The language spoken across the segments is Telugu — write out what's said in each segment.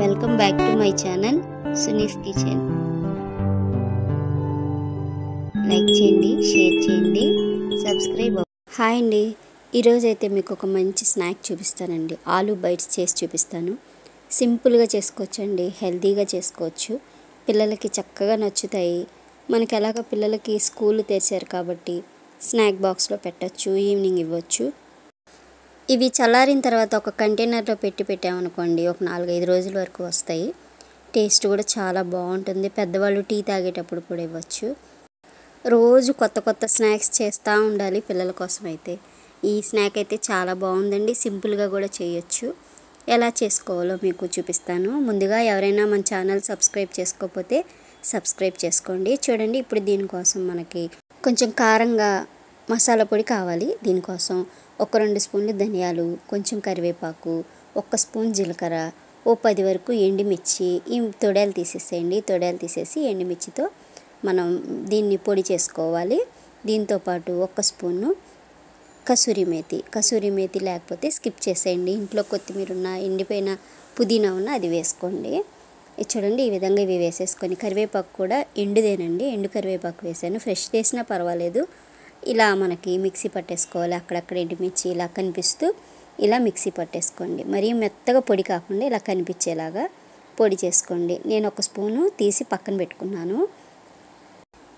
Welcome back to my channel Suni's kitchen. Like చేయండి, షేర్ చేయండి, సబ్స్క్రైబ్. హాయ్ అండి, ఈరోజు అయితే మీకు ఒక మంచి స్నాక్ చూపిస్తానండి. ఆలూ బైట్స్ చేసి చూపిస్తాను. సింపుల్గా చేసుకోవచ్చండి, హెల్తీగా చేసుకోవచ్చు. పిల్లలకి చక్కగా నచ్చుతాయి. మనకి ఎలాగ పిల్లలకి స్కూల్ తెరిచారు కాబట్టి స్నాక్ బాక్స్లో పెట్టచ్చు, ఈవినింగ్ ఇవ్వచ్చు. ఇవి చల్లారిన తర్వాత ఒక కంటైనర్లో పెట్టామనుకోండి, ఒక 4-5 రోజుల వరకు వస్తాయి. టేస్ట్ కూడా చాలా బాగుంటుంది. పెద్దవాళ్ళు టీ తాగేటప్పుడు కూడా ఇవ్వచ్చు. రోజు కొత్త కొత్త స్నాక్స్ చేస్తూ ఉండాలి పిల్లల కోసం. అయితే ఈ స్నాక్ అయితే చాలా బాగుందండి. సింపుల్గా కూడా చేయొచ్చు. ఎలా చేసుకోవాలో మీకు చూపిస్తాను. ముందుగా ఎవరైనా మన ఛానల్ సబ్స్క్రైబ్ చేసుకోకపోతే సబ్స్క్రైబ్ చేసుకోండి. చూడండి, ఇప్పుడు దీనికోసం మనకి కొంచెం కారంగా మసాలా పొడి కావాలి. దీనికోసం ఒక 2 స్పూన్లు ధనియాలు, కొంచెం కరివేపాకు, 1 స్పూన్ జీలకర్ర, 10 వరకు ఎండుమిర్చి. ఈ తొడాలు తీసేసేయండి. తొడాలు తీసేసి ఎండుమిర్చితో మనం దీన్ని పొడి చేసుకోవాలి. దీంతోపాటు 1 స్పూను కసూరి మేతి లేకపోతే స్కిప్ చేసేయండి. ఇంట్లో కొత్తిమీర ఉన్న, ఎండిపోయిన పుదీనా ఉన్న అది వేసుకోండి. ఇది చూడండి, ఈ విధంగా ఇవి వేసేసుకొని, కరివేపాకు కూడా ఎండుదేనండి, ఎండు కరివేపాకు వేసాను. ఫ్రెష్ వేసినా పర్వాలేదు. ఇలా మనకి మిక్సీ పట్టేసుకోవాలి. అక్కడక్కడ ఎండుమిర్చి ఇలా కనిపిస్తూ ఇలా మిక్సీ పట్టేసుకోండి. మరీ మెత్తగా పొడి కాకుండా ఇలా కనిపించేలాగా పొడి చేసుకోండి. నేను 1 స్పూను తీసి పక్కన పెట్టుకున్నాను.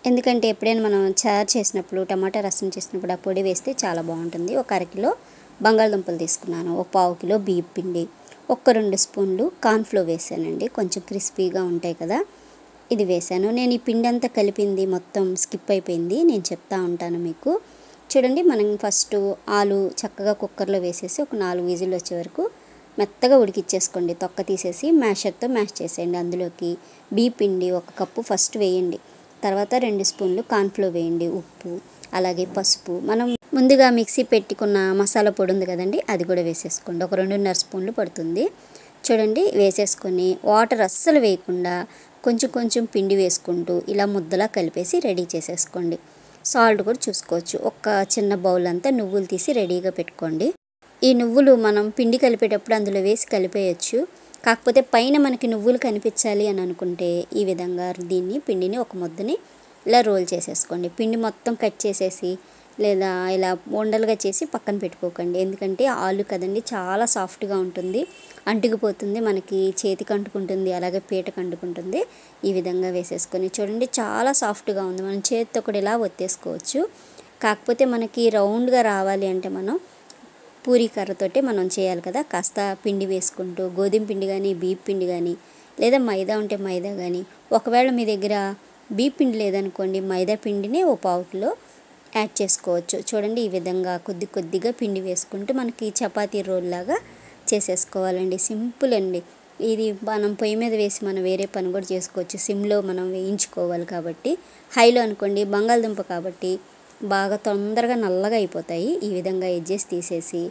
ఎందుకంటే ఎప్పుడైనా మనం చారు చేసినప్పుడు, టమాటా రసం చేసినప్పుడు ఆ పొడి వేస్తే చాలా బాగుంటుంది. ఒక 1/2 కిలో బంగాళదుంపలు తీసుకున్నాను. ఒక 1/2 కిలో బియ్యం పిండి, 2 స్పూన్లు కార్న్ఫ్లోర్ వేసానండి. కొంచెం క్రిస్పీగా ఉంటాయి కదా, ఇది వేసాను. నేను ఈ పిండి అంతా కలిపింది మొత్తం స్కిప్ అయిపోయింది, నేను చెప్తా ఉంటాను మీకు. చూడండి, మనం ఫస్ట్ ఆలు చక్కగా కుక్కర్లో వేసేసి ఒక 4 విజిల్ వచ్చే వరకు మెత్తగా ఉడికిచ్చేసుకోండి. తొక్క తీసేసి మ్యాషర్తో మ్యాష్ చేసేయండి. అందులోకి బియ్యం పిండి 1 కప్పు ఫస్ట్ వేయండి. తర్వాత 2 స్పూన్లు కార్న్ఫ్లోర్ వేయండి, ఉప్పు, అలాగే పసుపు. మనం ముందుగా మిక్సీ పెట్టుకున్న మసాలా పొడి ఉంది కదండి, అది కూడా వేసేసుకోండి. ఒక 2.5 స్పూన్లు పడుతుంది. చూడండి, వేసేసుకొని వాటర్ అస్సలు వేయకుండా కొంచెం కొంచెం పిండి వేసుకుంటూ ఇలా ముద్దలా కలిపేసి రెడీ చేసేసుకోండి. సాల్ట్ కూడా చూసుకోవచ్చు. ఒక చిన్న బౌల్ అంతా నువ్వులు తీసి రెడీగా పెట్టుకోండి. ఈ నువ్వులు మనం పిండి కలిపేటప్పుడు అందులో వేసి కలిపేయచ్చు. కాకపోతే పైన మనకి నువ్వులు కనిపించాలి అని అనుకుంటే ఈ విధంగా దీన్ని పిండిని ఒక ముద్దని ఇలా రోల్ చేసేసుకోండి. పిండి మొత్తం కట్ చేసేసి లేదా ఇలా ఉండలుగా చేసి పక్కన పెట్టుకోకండి. ఎందుకంటే ఆలు కదండి, చాలా సాఫ్ట్గా ఉంటుంది, అంటుకుపోతుంది, మనకి చేతికి అంటుకుంటుంది, అలాగే పీటకు అంటుకుంటుంది. ఈ విధంగా వేసేసుకొని చూడండి, చాలా సాఫ్ట్గా ఉంది. మనం చేతితో కూడా ఇలా ఒత్తేసుకోవచ్చు. కాకపోతే మనకి రౌండ్గా రావాలి అంటే మనం పూరీ కర్రతోటే మనం చేయాలి కదా. కాస్త పిండి వేసుకుంటూ గోధుమ పిండి కానీ, బియ్యం పిండి కానీ, లేదా మైదా ఉంటే మైదా కానీ, ఒకవేళ మీ దగ్గర బియ్యం పిండి లేదనుకోండి, మైదా పిండిని 1/4 కిలో యాడ్ చేసుకోవచ్చు. చూడండి, ఈ విధంగా కొద్ది కొద్దిగా పిండి వేసుకుంటూ మనకి చపాతీ రోల్ లాగా చేసేసుకోవాలండి. సింపుల్ అండి. ఇది మనం పొయ్యి మీద వేసి మనం వేరే పని కూడా చేసుకోవచ్చు. సిమ్లో మనం వేయించుకోవాలి కాబట్టి. హైలో అనుకోండి, బంగాళదుంప కాబట్టి బాగా తొందరగా నల్లగా అయిపోతాయి. ఈ విధంగా ఎడ్జెస్ తీసేసి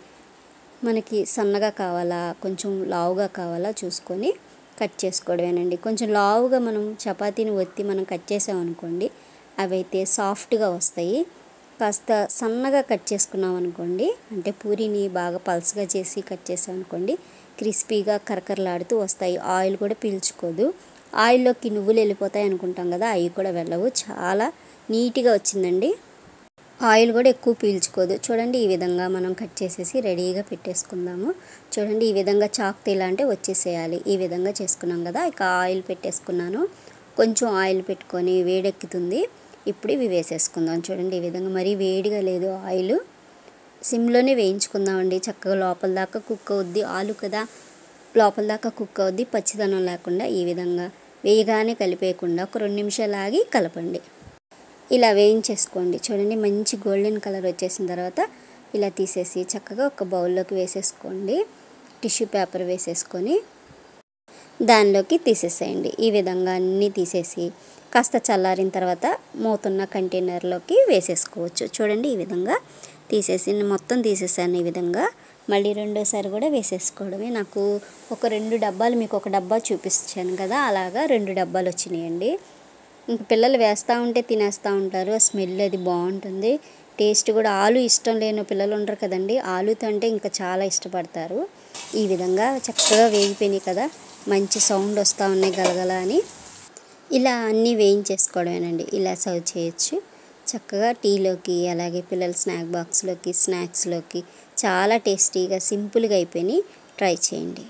మనకి సన్నగా కావాలా, కొంచెం లావుగా కావాలా చూసుకొని కట్ చేసుకోవడమేనండి. కొంచెం లావుగా మనం చపాతీని ఒత్తి మనం కట్ చేసామనుకోండి, అవైతే సాఫ్ట్గా వస్తాయి. కాస్త సన్నగా కట్ చేసుకున్నాం అనుకోండి, అంటే పూరీని బాగా పల్స్గా చేసి కట్ చేసామనుకోండి, క్రిస్పీగా కరకరలాడుతూ వస్తాయి. ఆయిల్ కూడా పీల్చుకోదు. ఆయిల్లోకి నువ్వులు వెళ్ళిపోతాయి అనుకుంటాం కదా, అవి కూడా వెళ్ళవు. చాలా నీట్గా వచ్చిందండి. ఆయిల్ కూడా ఎక్కువ పీల్చుకోదు. చూడండి, ఈ విధంగా మనం కట్ చేసేసి రెడీగా పెట్టేసుకుందాము. చూడండి, ఈ విధంగా చాక్తో ఇలా అంటే వచ్చేసేయాలి. ఈ విధంగా చేసుకున్నాం కదా. ఇక ఆయిల్ పెట్టేసుకున్నాను. కొంచెం ఆయిల్ పెట్టుకొని వేడెక్కుతుంది. ఇప్పుడు ఇవి వేసేసుకుందాం. చూడండి, ఈ విధంగా మరీ వేడిగా లేదు ఆయిల్, సిమ్లోనే వేయించుకుందామండి. చక్కగా లోపల దాకా కుక్ అవుద్ది. ఆలు కదా, లోపల దాకా కుక్ అవుద్ది, పచ్చిదనం లేకుండా. ఈ విధంగా వేయగానే కలిపేయకుండా ఒక 2 నిమిషాలు ఆగి కలపండి. ఇలా వేయించేసుకోండి. చూడండి, మంచి గోల్డెన్ కలర్ వచ్చేసిన తర్వాత ఇలా తీసేసి చక్కగా ఒక బౌల్లోకి వేసేసుకోండి. టిష్యూ పేపర్ వేసేసుకొని దానిలోకి తీసేసేయండి. ఈ విధంగా అన్నీ తీసేసి కాస్త చల్లారిన తర్వాత మూతున్న కంటైనర్లోకి వేసేసుకోవచ్చు. చూడండి, ఈ విధంగా తీసేసి మొత్తం తీసేసాను. ఈ విధంగా మళ్ళీ రెండోసారి కూడా వేసేసుకోవడమే. నాకు ఒక 2 డబ్బాలు, మీకు ఒక డబ్బా చూపించాను కదా, అలాగా 2 డబ్బాలు వచ్చినాయండి. ఇంక పిల్లలు వేస్తూ ఉంటే తినేస్తూ ఉంటారు. ఆ స్మెల్ అది బాగుంటుంది, టేస్ట్ కూడా. ఆలు ఇష్టం లేని పిల్లలు ఉండరు కదండి, ఆలుతో అంటే ఇంకా చాలా ఇష్టపడతారు. ఈ విధంగా చక్కగా వేగిపోయినాయి కదా. మంచి సౌండ్ వస్తూ ఉన్నాయి గలగల అని. ఇలా అన్నీ వేయించేసుకోవడమేనండి. ఇలా సర్వ్ చేయొచ్చు చక్కగా టీలోకి, అలాగే పిల్లల స్నాక్ బాక్స్లోకి, స్నాక్స్లోకి చాలా టేస్టీగా సింపుల్గా అయిపోయినాయి. ట్రై చేయండి.